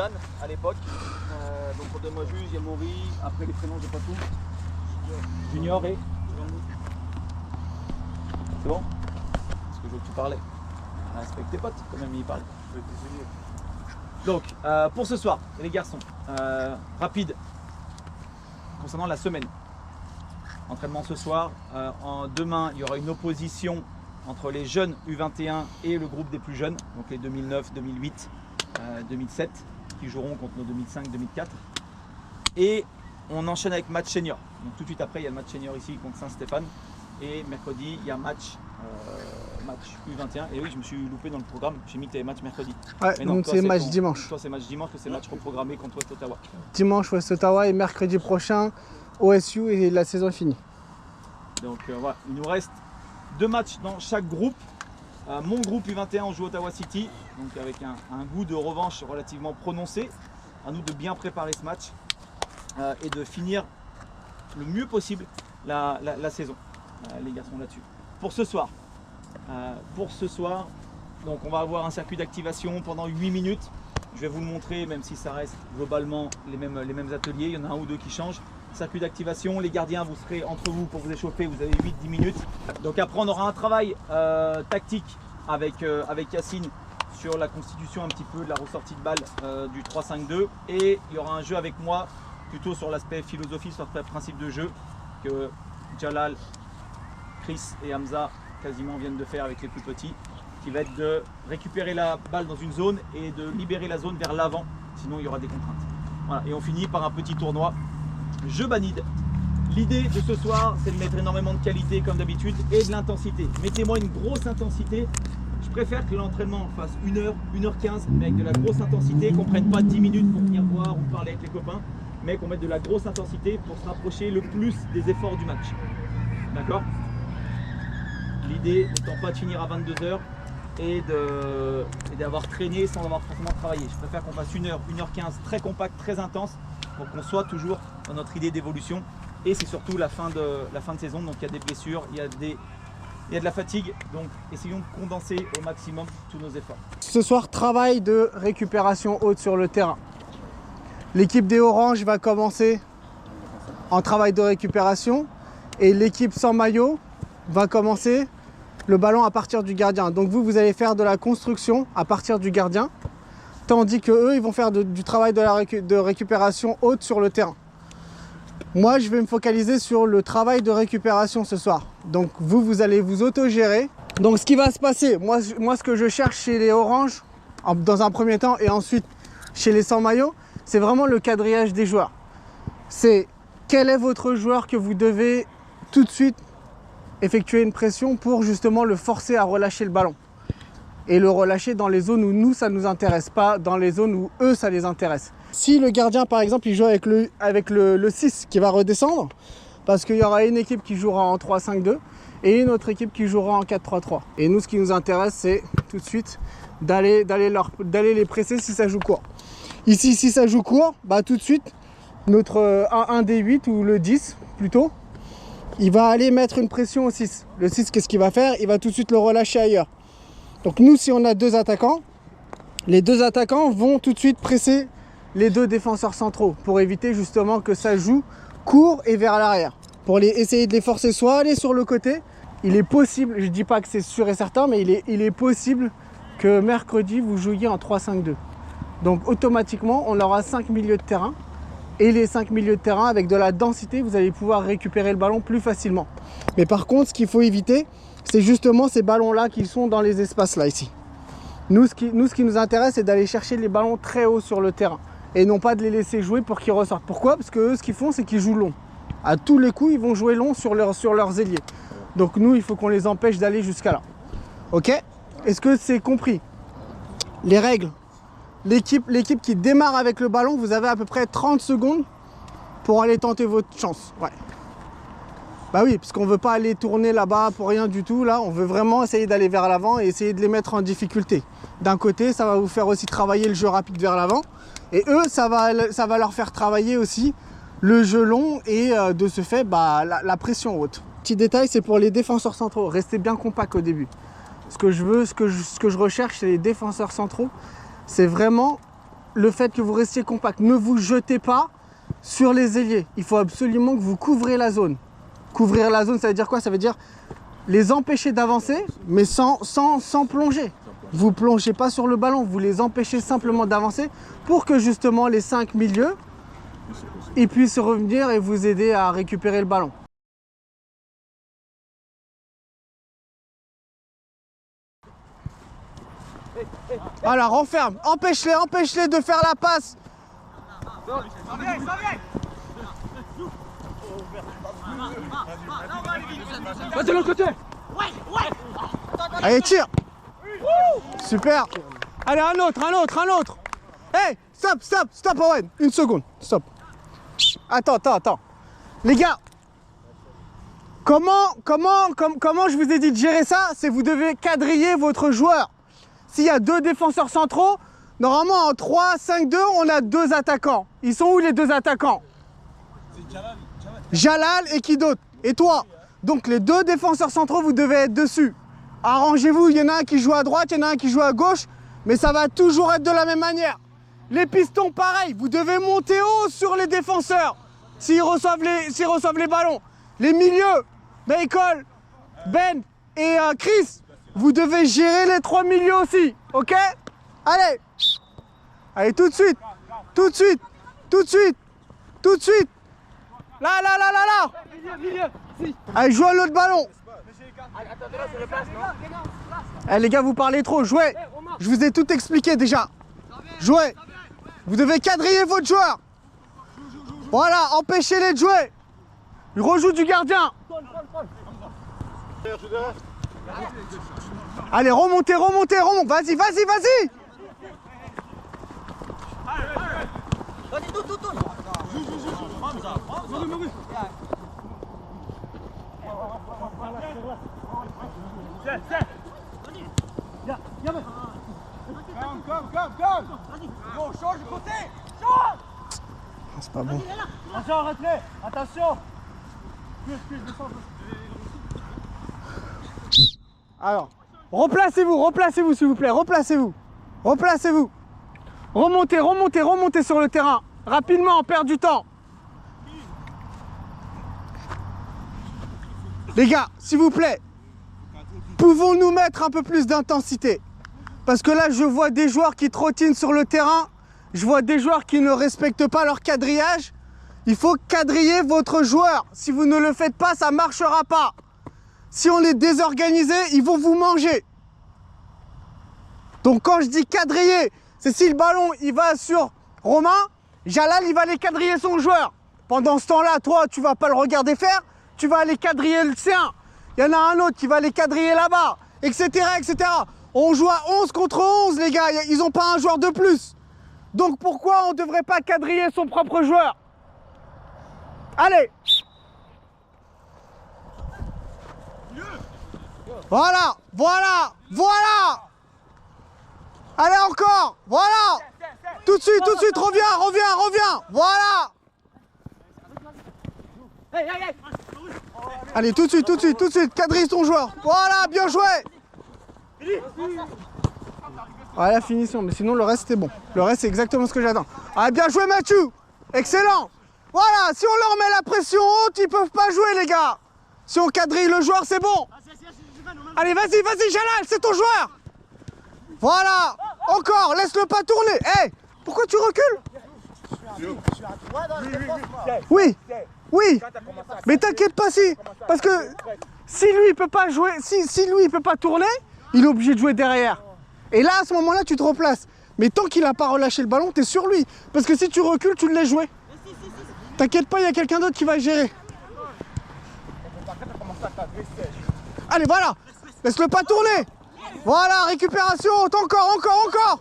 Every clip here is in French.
Stéphane à l'époque. Donc redonne-moi juste, il y a Maury, après les prénoms, j'ai pas tout. Junior et c'est bon? Parce que je veux que tu parlais. Respecte tes potes, quand même, il parle. Donc, pour ce soir, les garçons, rapide concernant la semaine. Entraînement ce soir. Demain, il y aura une opposition entre les jeunes U21 et le groupe des plus jeunes, donc les 2009, 2008, 2007, qui joueront contre nos 2005, 2004. Et on enchaîne avec match senior. Donc tout de suite après, il y a le match senior ici contre Saint-Stéphane. Et mercredi, il y a match U21. Et oui, je me suis loupé dans le programme. J'ai mis que tu avais match mercredi. Ouais, donc c'est match dimanche. Toi, c'est match dimanche, c'est match reprogrammé contre West Ottawa. Dimanche, West Ottawa et mercredi prochain, OSU et la saison est finie. Donc voilà, il nous reste 2 matchs dans chaque groupe. Mon groupe U21, on joue Ottawa City, donc avec un goût de revanche relativement prononcé. À nous de bien préparer ce match et de finir le mieux possible la saison, les garçons là-dessus. Pour ce soir, donc on va avoir un circuit d'activation pendant 8 minutes. Je vais vous le montrer, même si ça reste globalement les mêmes ateliers. Il y en a un ou deux qui changent. Circuit d'activation, les gardiens, vous serez entre vous pour vous échauffer, vous avez 8-10 minutes. Donc après, on aura un travail tactique avec Yacine sur la constitution un petit peu de la ressortie de balle du 3-5-2. Et il y aura un jeu avec moi, plutôt sur l'aspect philosophie, sur l'aspect principe de jeu, que Jalal, Chris et Hamza quasiment viennent de faire avec les plus petits, qui va être de récupérer la balle dans une zone et de libérer la zone vers l'avant, sinon il y aura des contraintes. Voilà. Et on finit par un petit tournoi jeu Banide. L'idée de ce soir, c'est de mettre énormément de qualité comme d'habitude et de l'intensité. Mettez-moi une grosse intensité. Je préfère que l'entraînement fasse 1h, 1h15, mais avec de la grosse intensité, qu'on ne prenne pas 10 minutes pour venir boire ou parler avec les copains, mais qu'on mette de la grosse intensité pour se rapprocher le plus des efforts du match. D'accord? L'idée n'étant pas de finir à 22h et d'avoir traîné sans avoir forcément travaillé. Je préfère qu'on fasse 1h, 1h15 très compact, très intense, pour qu'on soit toujours dans notre idée d'évolution. Et c'est surtout la fin de saison, donc il y a des blessures, il y a de la fatigue, donc essayons de condenser au maximum tous nos efforts. Ce soir, travail de récupération haute sur le terrain. L'équipe des Oranges va commencer en travail de récupération et l'équipe sans maillot va commencer le ballon à partir du gardien. Donc vous allez faire de la construction à partir du gardien, tandis que eux, ils vont faire du travail de récupération haute sur le terrain. Moi, je vais me focaliser sur le travail de récupération ce soir. Donc vous allez vous autogérer. Donc ce qui va se passer, moi ce que je cherche chez les Oranges, dans un premier temps, et ensuite chez les sans maillot, c'est vraiment le quadrillage des joueurs. C'est quel est votre joueur que vous devez tout de suite effectuer une pression pour justement le forcer à relâcher le ballon. Et le relâcher dans les zones où nous, ça ne nous intéresse pas, dans les zones où eux, ça les intéresse. Si le gardien, par exemple, il joue avec le 6 qui va redescendre, parce qu'il y aura une équipe qui jouera en 3-5-2 et une autre équipe qui jouera en 4-3-3. Et nous, ce qui nous intéresse, c'est tout de suite d'aller les presser si ça joue court. Ici, si ça joue court, bah, tout de suite, notre 1 des 8 ou le 10 plutôt, il va aller mettre une pression au 6. Le 6, qu'est-ce qu'il va faire? Il va tout de suite le relâcher ailleurs. Donc nous, si on a 2 attaquants, les 2 attaquants vont tout de suite presser les 2 défenseurs centraux pour éviter justement que ça joue court et vers l'arrière. Pour essayer de les forcer soit aller sur le côté. Il est possible, je ne dis pas que c'est sûr et certain, mais il est possible que mercredi, vous jouiez en 3-5-2. Donc automatiquement, on aura 5 milieux de terrain. Et les 5 milieux de terrain, avec de la densité, vous allez pouvoir récupérer le ballon plus facilement. Mais par contre, ce qu'il faut éviter, c'est justement ces ballons-là qui sont dans les espaces là, ici. Nous, ce qui nous intéresse, c'est d'aller chercher les ballons très haut sur le terrain. Et non pas de les laisser jouer pour qu'ils ressortent. Pourquoi? Parce que eux, ce qu'ils font, c'est qu'ils jouent long. À tous les coups, ils vont jouer long sur leurs ailiers. Donc nous, il faut qu'on les empêche d'aller jusqu'à là. Ok? Est-ce que c'est compris? Les règles. L'équipe qui démarre avec le ballon, vous avez à peu près 30 secondes pour aller tenter votre chance. Ouais. Bah oui, parce qu'on ne veut pas aller tourner là-bas pour rien du tout. Là, on veut vraiment essayer d'aller vers l'avant et essayer de les mettre en difficulté. D'un côté, ça va vous faire aussi travailler le jeu rapide vers l'avant. Et eux, ça va leur faire travailler aussi le jeu long et de ce fait, bah, la pression haute. Petit détail, c'est pour les défenseurs centraux. Restez bien compact au début. Ce que je recherche, c'est les défenseurs centraux. C'est vraiment le fait que vous restiez compact. Ne vous jetez pas sur les ailiers. Il faut absolument que vous couvrez la zone. Couvrir la zone, ça veut dire quoi? Ça veut dire les empêcher d'avancer, mais sans plonger. Vous ne plongez pas sur le ballon, vous les empêchez simplement d'avancer pour que justement les 5 milieux ils puissent revenir et vous aider à récupérer le ballon. Voilà, renferme, empêche-les de faire la passe. Va de l'autre côté. Allez, tire. Super. Allez, un autre. Hey, stop, Owen. Une seconde, stop. Attends. Les gars, comment je vous ai dit de gérer ça? C'est vous devez quadriller votre joueur. S'il y a 2 défenseurs centraux, normalement en 3-5-2, on a 2 attaquants. Ils sont où les 2 attaquants? Jalal et qui d'autre? Et toi? Donc les 2 défenseurs centraux, vous devez être dessus. Arrangez-vous, il y en a un qui joue à droite, il y en a un qui joue à gauche, mais ça va toujours être de la même manière. Les pistons, pareil, vous devez monter haut sur les défenseurs s'ils reçoivent les ballons. Les milieux, Michael, Ben et Chris, vous devez gérer les 3 milieux aussi, ok? Allez, tout de suite. Là. Allez, jouez à l'autre ballon. Eh les gars, vous parlez trop, jouez. Je vous ai tout expliqué déjà. Jouez. Vous devez quadriller votre joueur. Voilà, empêchez-les de jouer. Il rejoue du gardien. Allez, remontez. Vas-y. C'est pas bon. Attention, replay. Attention. Alors, replacez-vous s'il vous plaît, replacez-vous. Remontez sur le terrain. Rapidement, on perd du temps. Les gars, s'il vous plaît, pouvons-nous mettre un peu plus d'intensité? Parce que là, je vois des joueurs qui trottinent sur le terrain. Je vois des joueurs qui ne respectent pas leur quadrillage. Il faut quadriller votre joueur. Si vous ne le faites pas, ça ne marchera pas. Si on est désorganisé, ils vont vous manger. Donc quand je dis quadriller, c'est si le ballon il va sur Romain, Jalal il va aller quadriller son joueur. Pendant ce temps-là, toi tu vas pas le regarder faire, tu vas aller quadriller le sien. Il y en a un autre qui va aller quadriller là-bas, etc. On joue à 11 contre 11 les gars, ils n'ont pas un joueur de plus. Donc pourquoi on ne devrait pas quadriller son propre joueur? Allez. Voilà. Allez encore, voilà. Tout de suite, reviens. Voilà. Allez, tout de suite, quadrille ton joueur. Voilà, bien joué. Voilà la finition, mais sinon le reste c'était bon. Le reste c'est exactement ce que j'attends. Ah, bien joué Mathieu. Excellent. Voilà, si on leur met la pression haute, ils peuvent pas jouer les gars. Si on quadrille le joueur, c'est bon. Allez, vas-y, Jalal, c'est ton joueur. Voilà, encore, laisse-le pas tourner. Hé, pourquoi tu recules? Oui, mais t'inquiète pas parce que si lui il peut pas jouer, si lui il peut pas tourner, il est obligé de jouer derrière. Et là, à ce moment-là, tu te replaces. Mais tant qu'il a pas relâché le ballon, t'es sur lui. Parce que si tu recules, tu le laisses jouer. T'inquiète pas, il y a quelqu'un d'autre qui va gérer. Allez, voilà. Laisse-le pas tourner. Voilà, récupération. Encore.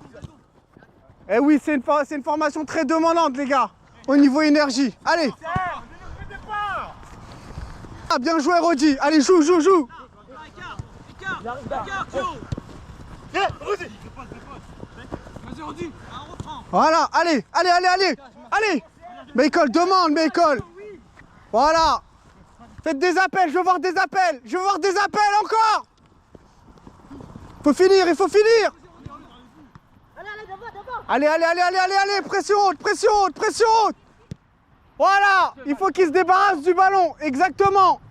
Eh oui, c'est une formation très demandante, les gars. Au niveau énergie. Allez. Ah, bien joué, Rodi. Allez, joue. Voilà, allez. Michael, demande. Voilà. Faites des appels, je veux voir des appels encore. Il faut finir. Allez, d'abord. Allez, allez, allez, allez, allez, allez, pression haute, pression haute, pression haute. Voilà, il faut qu'il se débarrasse du ballon, exactement.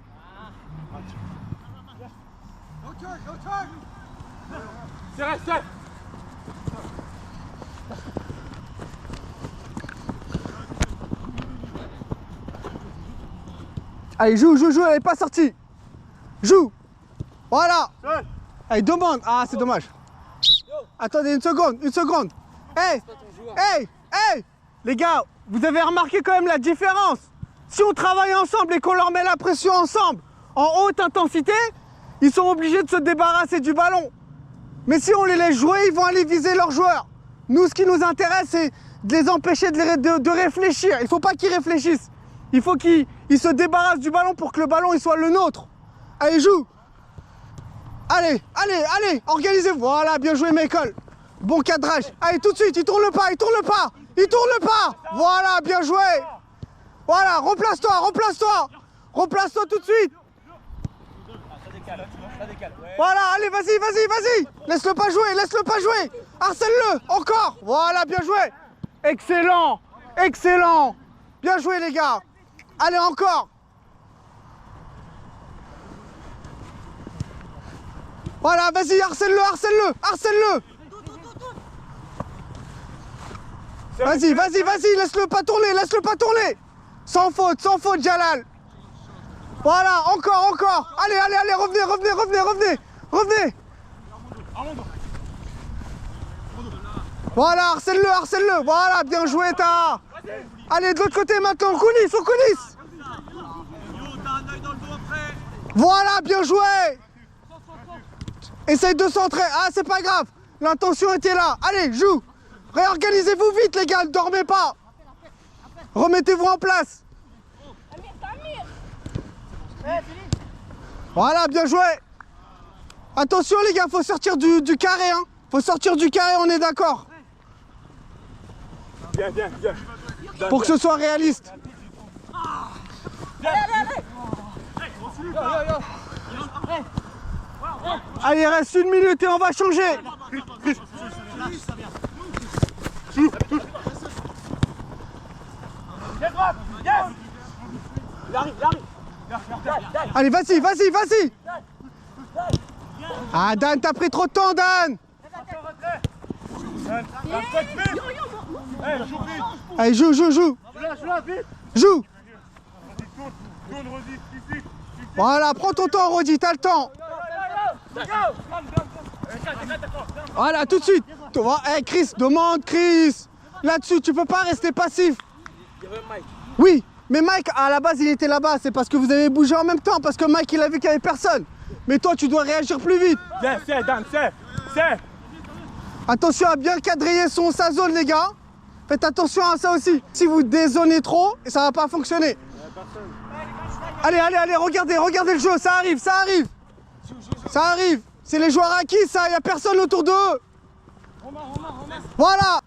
Allez, joue, joue, joue, elle n'est pas sortie. Joue. Voilà. Allez, demande. Ah, c'est dommage. Attendez une seconde, une seconde. Hey, hey, hey. Les gars, vous avez remarqué quand même la différence. Si on travaille ensemble et qu'on leur met la pression ensemble, en haute intensité, ils sont obligés de se débarrasser du ballon. Mais si on les laisse jouer, ils vont aller viser leurs joueurs. Nous, ce qui nous intéresse, c'est de les empêcher de réfléchir. Il ne faut pas qu'ils réfléchissent. Il faut qu'ils se débarrassent du ballon pour que le ballon il soit le nôtre. Allez, joue. Allez, allez, allez, organisez-vous. Voilà, bien joué, Michael. Bon cadrage. Allez, tout de suite, il tourne le pas, il tourne le pas. Il tourne le pas. Voilà, bien joué. Voilà, replace-toi, replace-toi. Replace-toi tout de suite. Voilà, allez, vas-y, vas-y, vas-y. Laisse-le pas jouer, laisse-le pas jouer. Harcèle-le, encore. Voilà, bien joué. Excellent, excellent. Bien joué, les gars. Allez, encore. Voilà, vas-y, harcèle-le, harcèle-le, harcèle-le. Vas-y, vas-y, vas-y, laisse-le pas tourner, laisse-le pas tourner. Sans faute, Jalal. Voilà, encore, encore. Allez, allez, allez, revenez, revenez, revenez, revenez, revenez. Voilà, harcèle-le, harcèle-le. Voilà, bien joué, Ta. Allez, de l'autre côté maintenant, aux coulisses, aux coulisses. Voilà, bien joué. Essaye de centrer. Ah, c'est pas grave. L'intention était là. Allez, joue. Réorganisez-vous vite, les gars. Ne dormez pas. Remettez-vous en place. Voilà, bien joué. Attention, les gars, faut sortir du carré. Hein. Faut sortir du carré, on est d'accord. Bien, bien, bien. Pour que ce soit réaliste. Allez, il reste 1 minute et on va changer. Allez, vas-y, vas-y, vas-y. Ah, Dan, t'as pris trop de temps, Dan. Allez, joue, joue, joue. Joue. Voilà, prends ton temps, Rodi, t'as le temps. Voilà, tout de suite. Hey, Chris, demande, Chris. Là-dessus, tu peux pas rester passif. Oui, mais Mike, à la base, il était là-bas. C'est parce que vous avez bougé en même temps. Parce que Mike, il a vu qu'il n'y avait personne. Mais toi, tu dois réagir plus vite. C'est, Dan, c'est. Attention à bien quadriller sa zone, les gars. Faites attention à ça aussi. Si vous dézonez trop, ça va pas fonctionner. Allez, allez, allez, regardez, regardez le jeu. Ça arrive, ça arrive. Ça arrive. C'est les joueurs acquis, ça. Il n'y a personne autour d'eux. Voilà.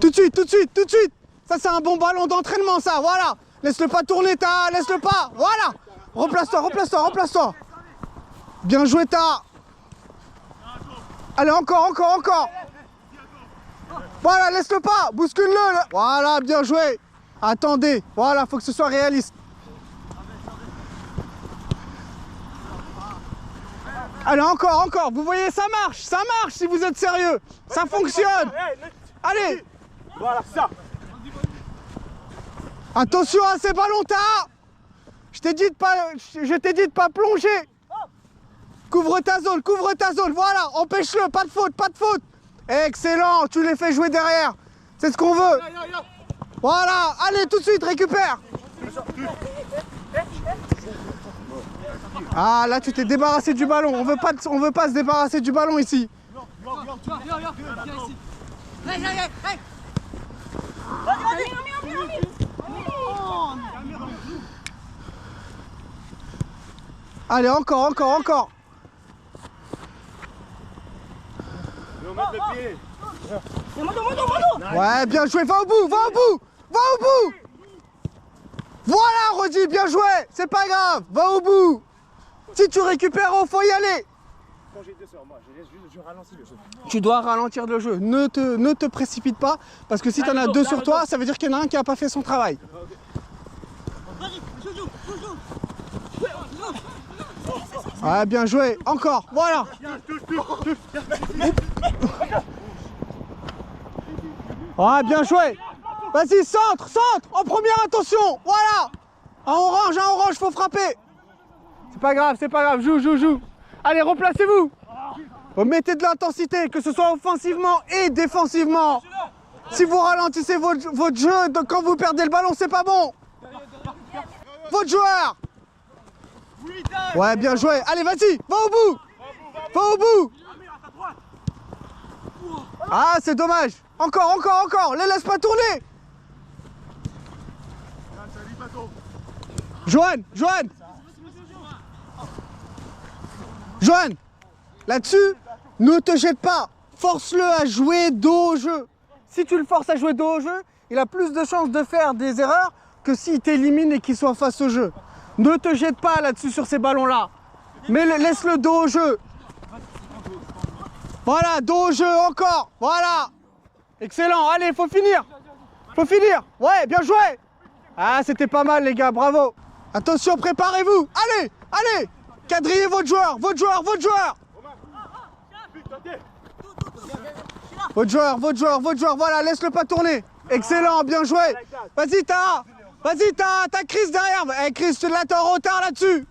Tout de suite, tout de suite, tout de suite. Ça, c'est un bon ballon d'entraînement, ça. Voilà. Laisse-le pas tourner, Ta. Laisse-le pas. Voilà. Replace-toi, replace-toi, replace-toi. Bien joué, Ta. Allez, encore, encore, encore. Voilà, laisse-le pas. Bouscule-le. Voilà, bien joué. Attendez. Voilà, faut que ce soit réaliste. Allez, encore, encore. Vous voyez, ça marche si vous êtes sérieux. Ça fonctionne. Allez. Voilà, ça. Attention à ces ballons, Ta. Je t'ai dit de pas plonger. Couvre ta zone, voilà, empêche-le, pas de faute, pas de faute. Excellent, tu les fais jouer derrière. C'est ce qu'on veut. Voilà, allez, tout de suite, récupère. Ah, là, tu t'es débarrassé du ballon. On veut pas se débarrasser du ballon ici. Allez, encore, encore, encore. Ouais, bien joué, va au bout, va au bout, va au bout. Voilà, Rodi, bien joué, c'est pas grave, va au bout. Si tu récupères, faut y aller. Quand j'ai 2 sur moi, je ralentis le jeu. Tu dois ralentir le jeu. Ne te précipite pas, parce que si tu en as 2 sur toi, ça veut dire qu'il y en a un qui n'a pas fait son travail. Ouais, bien joué. Encore, voilà. Ouais, bien joué. Vas-y, centre, en première, attention. Voilà. En orange, faut frapper. C'est pas grave, joue. Allez, replacez-vous. Vous mettez de l'intensité, que ce soit offensivement et défensivement. Si vous ralentissez votre jeu quand vous perdez le ballon, c'est pas bon. Votre joueur. Ouais, bien joué. Allez, vas-y, va au bout. Ah, c'est dommage. Encore. Les laisse pas tourner. Johan, là-dessus, ne te jette pas. Force-le à jouer dos au jeu. Si tu le forces à jouer dos au jeu, il a plus de chances de faire des erreurs que s'il t'élimine et qu'il soit face au jeu. Ne te jette pas là-dessus sur ces ballons-là. Mais laisse-le dos au jeu. Voilà, dos au jeu encore. Voilà. Excellent. Allez, faut finir. Ouais, bien joué. Ah, c'était pas mal, les gars. Bravo. Attention, préparez-vous. Allez. Quadrillez votre joueur. Votre joueur. Voilà, laisse-le pas tourner. Excellent, bien joué. Vas-y, t'as Chris derrière. Eh, Chris, là, t'es en retard là-dessus.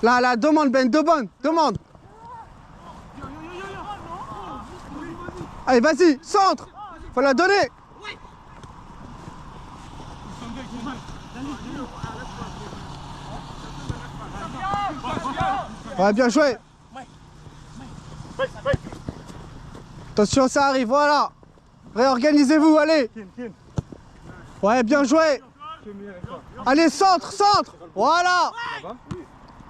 Là, demande Ben, demande. Allez, vas-y, centre. Faut la donner. Ouais, bien joué. Attention, ça arrive, voilà. Réorganisez-vous, allez. Ouais, bien joué. Allez, centre. Voilà.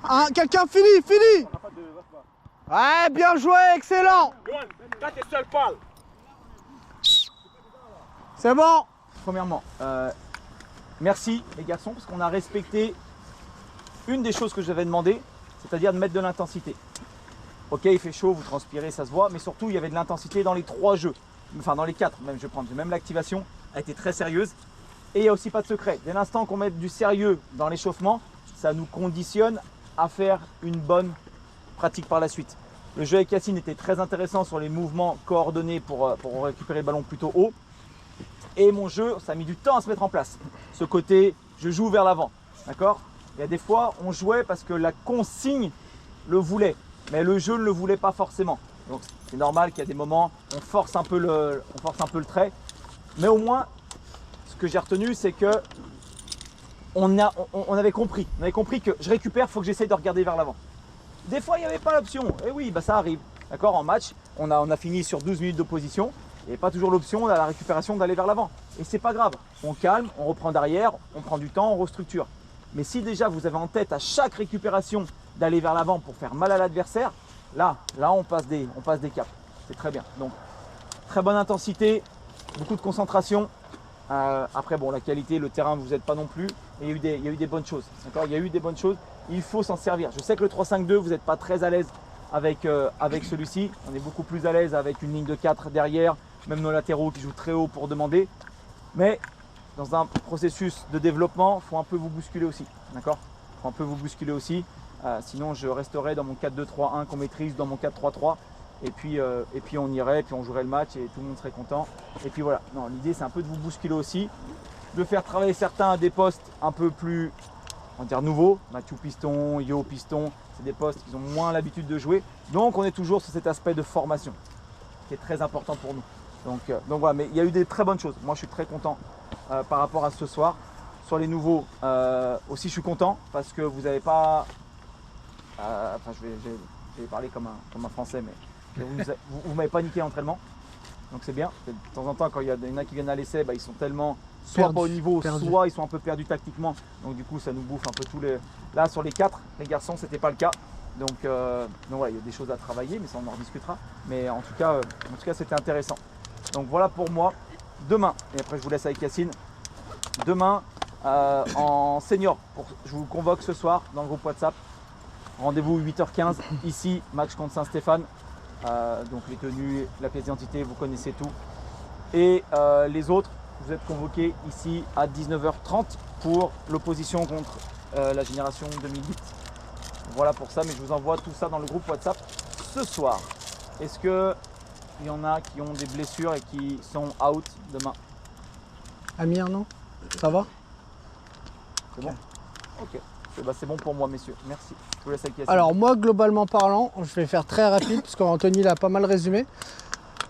Ah, quelqu'un finit. Ouais, bien joué, excellent. Là, t'es seul, parle. C'est bon. Premièrement, merci les garçons parce qu'on a respecté une des choses que j'avais demandé, c'est-à-dire de mettre de l'intensité. Ok, il fait chaud, vous transpirez, ça se voit, mais surtout il y avait de l'intensité dans les 3 jeux, enfin dans les 4 même, je vais prendre. Même l'activation a été très sérieuse et il n'y a aussi pas de secret. Dès l'instant qu'on met du sérieux dans l'échauffement, ça nous conditionne à faire une bonne pratique par la suite. Le jeu avec Yacine était très intéressant sur les mouvements coordonnés pour récupérer le ballon plutôt haut. Et mon jeu, ça a mis du temps à se mettre en place. Ce côté, je joue vers l'avant, d'accord? Il y a des fois, on jouait parce que la consigne le voulait, mais le jeu ne le voulait pas forcément. Donc c'est normal qu'il y a des moments, on force un peu le trait. Mais au moins, ce que j'ai retenu, c'est que on avait compris que je récupère, il faut que j'essaye de regarder vers l'avant. Des fois, il n'y avait pas l'option. Et oui, bah ça arrive. D'accord, en match, on a fini sur 12 minutes d'opposition. Il n'y avait pas toujours l'option à la récupération d'aller vers l'avant. Et c'est pas grave. On calme, on reprend derrière, on prend du temps, on restructure. Mais si déjà vous avez en tête à chaque récupération d'aller vers l'avant pour faire mal à l'adversaire, là on passe des caps. C'est très bien. Donc, très bonne intensité, beaucoup de concentration. Après, bon, la qualité, le terrain, vous n'êtes pas non plus. Et il y a eu des bonnes choses. D'accord, il y a eu des bonnes choses. Il faut s'en servir. Je sais que le 3-5-2, vous n'êtes pas très à l'aise avec celui-ci. On est beaucoup plus à l'aise avec une ligne de 4 derrière, même nos latéraux qui jouent très haut pour demander. Mais dans un processus de développement, il faut un peu vous bousculer aussi. D'accord, il faut un peu vous bousculer aussi. Sinon, je resterai dans mon 4-2-3-1 qu'on maîtrise, dans mon 4-3-3. Et puis on irait, puis on jouerait le match et tout le monde serait content. Et puis voilà, non, l'idée c'est un peu de vous bousculer aussi, de faire travailler certains à des postes un peu plus, on va dire nouveaux. Mathieu Piston, Yo Piston, c'est des postes qu'ils ont moins l'habitude de jouer. Donc on est toujours sur cet aspect de formation qui est très important pour nous. Donc voilà, mais il y a eu des très bonnes choses. Moi je suis très content par rapport à ce soir. Sur les nouveaux aussi je suis content parce que vous n'avez pas, enfin je vais parler comme un Français, mais vous m'avez pas niqué l'entraînement, donc c'est bien. De temps en temps, quand il y en a qui viennent à l'essai, ils sont tellement soit pas au niveau, soit ils sont un peu perdus tactiquement. Donc du coup, ça nous bouffe un peu tous les. Là, sur les 4, les garçons, c'était pas le cas. Donc voilà, il y a des choses à travailler, mais ça on en rediscutera. Mais en tout cas, c'était intéressant. Donc voilà pour moi. Demain, et après je vous laisse avec Yacine. demain en senior. Je vous convoque ce soir dans le groupe WhatsApp. Rendez-vous 8h15 ici, match contre Saint-Stéphane. Donc les tenues, la pièce d'identité, vous connaissez tout. Et les autres, vous êtes convoqués ici à 19h30 pour l'opposition contre la génération 2008. Voilà pour ça, mais je vous envoie tout ça dans le groupe WhatsApp ce soir. Est-ce qu'il y en a qui ont des blessures et qui sont out demain? Amir, non? Ça va? C'est bon? Ok. C'est bon pour moi, messieurs. Merci. Je vous laisse avec Yassine. Alors moi, globalement parlant, je vais faire très rapide parce qu'Anthony l'a pas mal résumé.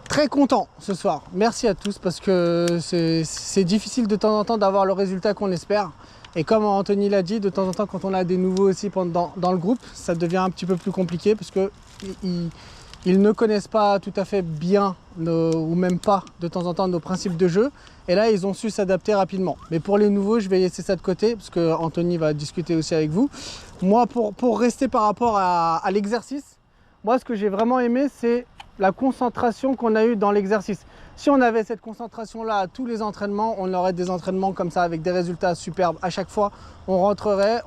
Très content ce soir. Merci à tous parce que c'est difficile de temps en temps d'avoir le résultat qu'on espère. Et comme Anthony l'a dit, de temps en temps, quand on a des nouveaux aussi dans le groupe, ça devient un petit peu plus compliqué parce qu'ils ne connaissent pas tout à fait bien ou même pas de temps en temps nos principes de jeu. Et là, ils ont su s'adapter rapidement. Mais pour les nouveaux, je vais laisser ça de côté parce que Anthony va discuter aussi avec vous. Moi, pour rester par rapport à l'exercice, moi, ce que j'ai vraiment aimé, c'est la concentration qu'on a eue dans l'exercice. Si on avait cette concentration-là à tous les entraînements, on aurait des entraînements comme ça avec des résultats superbes. À chaque fois, on rentrerait,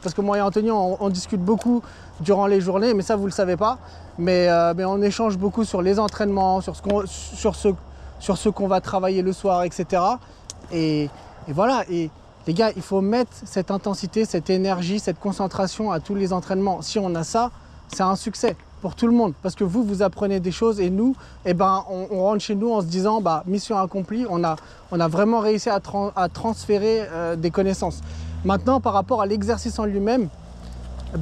parce que moi et Anthony, on discute beaucoup durant les journées, mais ça, vous ne le savez pas. Mais on échange beaucoup sur les entraînements, sur ce qu'on va travailler le soir, etc. Et voilà. Et les gars, il faut mettre cette intensité, cette énergie, cette concentration à tous les entraînements. Si on a ça, c'est un succès pour tout le monde. Parce que vous apprenez des choses et nous, on rentre chez nous en se disant, mission accomplie, on a vraiment réussi à transférer des connaissances. Maintenant, par rapport à l'exercice en lui-même,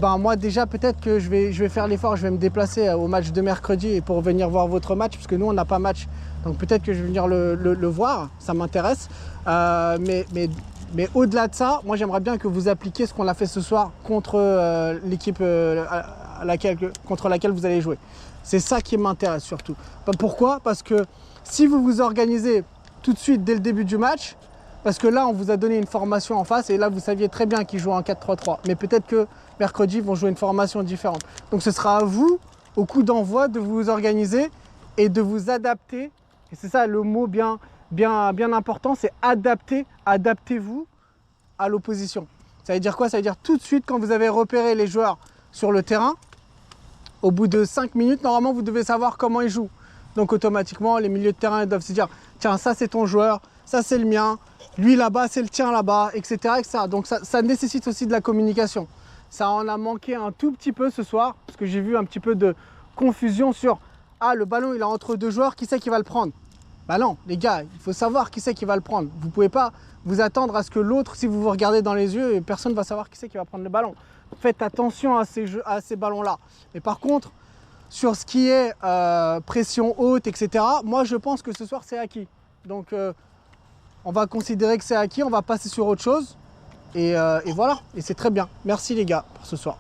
moi déjà peut-être que je vais faire l'effort, je vais me déplacer au match de mercredi et pour venir voir votre match, parce que nous on n'a pas match, donc peut-être que je vais venir le voir, ça m'intéresse. Mais au-delà de ça, moi j'aimerais bien que vous appliquiez ce qu'on a fait ce soir contre l'équipe contre laquelle vous allez jouer. C'est ça qui m'intéresse surtout. Pourquoi? Parce que si vous vous organisez tout de suite dès le début du match, parce que là on vous a donné une formation en face et là vous saviez très bien qu'ils jouent en 4-3-3, mais peut-être que mercredi ils vont jouer une formation différente. Donc ce sera à vous, au coup d'envoi, de vous organiser et de vous adapter. Et c'est ça le mot bien important, c'est adapter. Adaptez-vous à l'opposition. Ça veut dire quoi? Ça veut dire tout de suite quand vous avez repéré les joueurs sur le terrain, au bout de 5 minutes, normalement vous devez savoir comment ils jouent. Donc automatiquement les milieux de terrain doivent se dire, tiens, ça c'est ton joueur, ça c'est le mien, lui là-bas c'est le tien là-bas, etc., etc. Donc ça nécessite aussi de la communication. Ça en a manqué un tout petit peu ce soir, parce que j'ai vu un petit peu de confusion sur « Ah, le ballon il est entre deux joueurs, qui c'est qui va le prendre ?» Bah non, les gars, il faut savoir qui c'est qui va le prendre. Vous ne pouvez pas vous attendre à ce que l'autre, si vous vous regardez dans les yeux, personne ne va savoir qui c'est qui va prendre le ballon. Faites attention à ces ballons-là. Mais par contre, sur ce qui est pression haute, etc., moi je pense que ce soir c'est acquis. Donc on va considérer que c'est acquis, on va passer sur autre chose. Et voilà, et c'est très bien. Merci les gars pour ce soir.